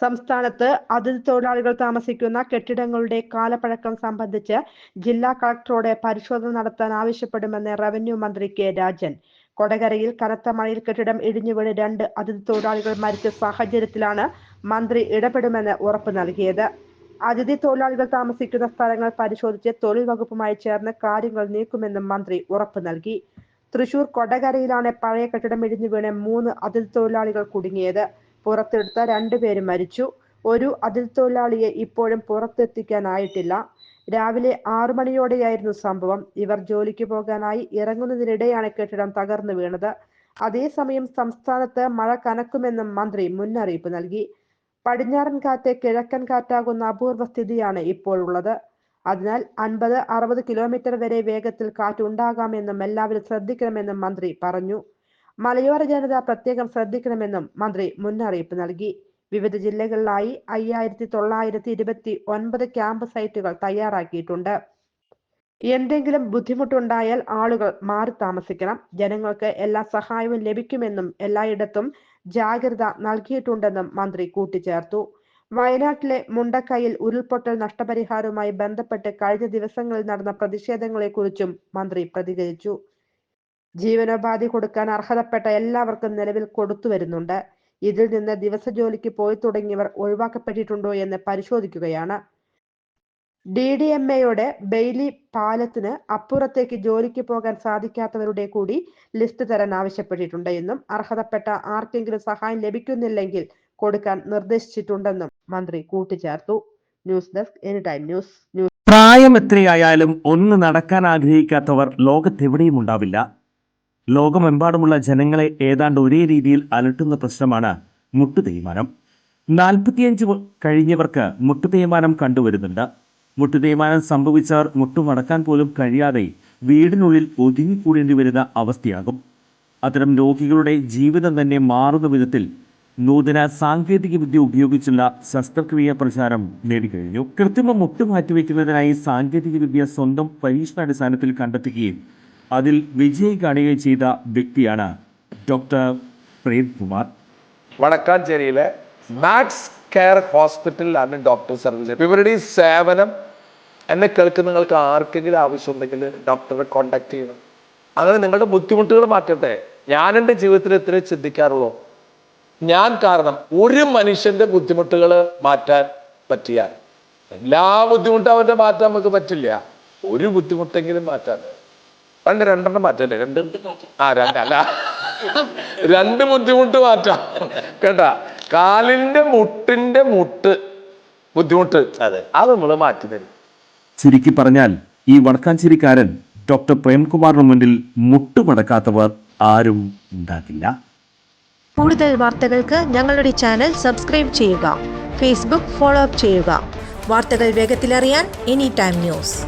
സംസ്ഥാനത്ത് അതിഥി തൊഴിലാളികൾ താമസിക്കുന്ന കെട്ടിടങ്ങളുടെ കാലപ്പഴക്കം സംബന്ധിച്ച് ജില്ലാ കളക്ടറോട് പരിശോധന നടത്താൻ ആവശ്യപ്പെടുമെന്ന് റവന്യൂ മന്ത്രി കെ രാജൻ. കൊടകരയിൽ കനത്ത മഴയിൽ കെട്ടിടം ഇടിഞ്ഞുവീണ് 2 അതിഥി തൊഴിലാളികൾ മരിച്ച സാഹചര്യത്തിലാണ് മന്ത്രി ഇടപെടുമെന്ന് ഉറപ്പ് നൽകിയത്. അതിഥി തൊഴിലാളികൾ താമസിക്കുന്ന സ്ഥലങ്ങൾ പരിശോധിച്ച് തൊഴിൽ വകുപ്പുമായി ചേർന്ന് കാര്യങ്ങൾ നീക്കുമെന്നും മന്ത്രി ഉറപ്പ് നൽകി. തൃശൂർ കൊടകരയിലാണ് പഴയ കെട്ടിടം ഇടിഞ്ഞുവീണ് 3 അതിഥി തൊഴിലാളികൾ കുടുങ്ങിയത്. പുറത്തെടുത്ത 2 പേര് മരിച്ചു. ഒരു അതിഥി തൊഴിലാളിയെ ഇപ്പോഴും പുറത്തെത്തിക്കാനായിട്ടില്ല. രാവിലെ 6 മണിയോടെയായിരുന്നു സംഭവം. ഇവർ ജോലിക്ക് പോകാനായി ഇറങ്ങുന്നതിനിടെയാണ് കെട്ടിടം തകർന്നു വീണത്. അതേസമയം സംസ്ഥാനത്ത് മഴ കനക്കുമെന്നും മന്ത്രി മുന്നറിയിപ്പ് നൽകി. പടിഞ്ഞാറൻ കാറ്റ് കിഴക്കൻ കാറ്റാകുന്ന അപൂർവ സ്ഥിതിയാണ് ഇപ്പോഴുള്ളത്. അതിനാൽ 50-60 കിലോമീറ്റർ വരെ വേഗത്തിൽ കാറ്റ് ഉണ്ടാകാമെന്നും എല്ലാവരും ശ്രദ്ധിക്കണമെന്നും മന്ത്രി പറഞ്ഞു. മലയോര ജനത പ്രത്യേകം ശ്രദ്ധിക്കണമെന്നും മന്ത്രി മുന്നറിയിപ്പ് നൽകി. വിവിധ ജില്ലകളിലായി 5929 ക്യാമ്പ് സൈറ്റുകൾ തയ്യാറാക്കിയിട്ടുണ്ട്. എന്തെങ്കിലും ബുദ്ധിമുട്ടുണ്ടായാൽ ആളുകൾ മാറി താമസിക്കണം. ജനങ്ങൾക്ക് എല്ലാ സഹായവും ലഭിക്കുമെന്നും എല്ലായിടത്തും ജാഗ്രത നൽകിയിട്ടുണ്ടെന്നും മന്ത്രി കൂട്ടിച്ചേർത്തു. വയനാട്ടിലെ മുണ്ടക്കൈയിൽ ഉരുൾപൊട്ടൽ നഷ്ടപരിഹാരവുമായി ബന്ധപ്പെട്ട് കഴിഞ്ഞ ദിവസങ്ങളിൽ നടന്ന പ്രതിഷേധങ്ങളെക്കുറിച്ചും മന്ത്രി പ്രതികരിച്ചു. ജീവനോപാധി കൊടുക്കാൻ അർഹതപ്പെട്ട എല്ലാവർക്കും നിലവിൽ കൊടുത്തുവരുന്നുണ്ട്. ഇതിൽ നിന്ന് ദിവസ ജോലിക്ക് പോയി തുടങ്ങിയവർ ഒഴിവാക്കപ്പെട്ടിട്ടുണ്ടോ എന്ന് പരിശോധിക്കുകയാണ്. DDMA-യോട് ബെയിലി പാലത്തിന് അപ്പുറത്തേക്ക് ജോലിക്ക് പോകാൻ സാധിക്കാത്തവരുടെ കൂടി ലിസ്റ്റ് തരാൻ ആവശ്യപ്പെട്ടിട്ടുണ്ട് എന്നും അർഹതപ്പെട്ട ആർക്കെങ്കിലും സഹായം ലഭിക്കുന്നില്ലെങ്കിൽ കൊടുക്കാൻ നിർദ്ദേശിച്ചിട്ടുണ്ടെന്നും മന്ത്രി കൂട്ടിച്ചേർത്തു. News desk anytime news. പ്രായം എത്രയായാലും ഒന്ന് നടക്കാൻ ആഗ്രഹിക്കാത്തവർ ലോകത്തെവിടെയും ഉണ്ടാവില്ല. ലോകമെമ്പാടുമുള്ള ജനങ്ങളെ ഏതാണ്ട് ഒരേ രീതിയിൽ അലട്ടുന്ന പ്രശ്നമാണ് മുട്ടുതേയ്മാനം. 45 കഴിഞ്ഞവർക്ക് മുട്ടുതേയ്മാനം കണ്ടുവരുന്നുണ്ട്. മുട്ടുതേയ്മാനം സംഭവിച്ചവർ മുട്ടുമടക്കാൻ പോലും കഴിയാതെ വീടിനുള്ളിൽ ഒതുങ്ങിക്കൂടേണ്ടി വരുന്ന അവസ്ഥയാകും. അത്തരം രോഗികളുടെ ജീവിതം തന്നെ മാറുന്ന വിധത്തിൽ നൂതന സാങ്കേതിക വിദ്യ ഉപയോഗിച്ചുള്ള ശസ്ത്രക്രിയ പ്രചാരം നേടിക്കഴിഞ്ഞു. കൃത്രിമ മുട്ട് മാറ്റിവെക്കുന്നതിനായി സാങ്കേതിക വിദ്യ സ്വന്തം പരീക്ഷണാടിസ്ഥാനത്തിൽ കണ്ടെത്തുകയും അതിൽ വിജയം കാണുകയും ചെയ്ത വ്യക്തിയാണ് ഡോക്ടർ പ്രേംകുമാർ. വടക്കാഞ്ചേരിയിലെ മാക്സ് കെയർ ഹോസ്പിറ്റലിലാണ് ഡോക്ടർ സർവീസ്. ഇവരുടെ ഈ സേവനം എന്നെ കേൾക്കുന്ന നിങ്ങൾക്ക് ആർക്കെങ്കിലും ആവശ്യമുണ്ടെങ്കിൽ ഡോക്ടറെ കോണ്ടാക്ട് ചെയ്യണം. അങ്ങനെ നിങ്ങളുടെ ബുദ്ധിമുട്ടുകൾ മാറ്റട്ടെ. ഞാൻ എൻ്റെ ജീവിതത്തിൽ എത്ര ചിന്തിക്കാറുള്ളൂ, ഞാൻ കാരണം ഒരു മനുഷ്യന്റെ ബുദ്ധിമുട്ടുകൾ മാറ്റാൻ പറ്റിയാൽ, എല്ലാ ബുദ്ധിമുട്ടും അവൻ്റെ മാറ്റാൻ നമുക്ക് പറ്റില്ല, ഒരു ബുദ്ധിമുട്ടെങ്കിലും മാറ്റാൻ. രണ്ടെണ്ണം മാറ്റല്ലേ? രണ്ട് ബുദ്ധിമുട്ട് മാറ്റാം കേട്ടാ. കാലിന്റെ മുട്ടിന്റെ ബുദ്ധിമുട്ട് അത് നമ്മൾ മാറ്റി തരും. ചുരുക്കി പറഞ്ഞാൽ ഈ വടക്കാഞ്ചേരിക്കാരൻ ഡോക്ടർ പ്രേംകുമാറിന് മുന്നിൽ മുട്ടുമടക്കാത്തവർ ആരും ഉണ്ടാകില്ല. കൂടുതൽ വാർത്തകൾക്ക് ഞങ്ങളുടെ ചാനൽ സബ്സ്ക്രൈബ് ചെയ്യുക. ഫേസ്ബുക്ക് ഫോളോ അപ്പ് ചെയ്യുക. വാർത്തകൾ വേഗത്തിലറിയാൻ എനിടൈം ന്യൂസ്.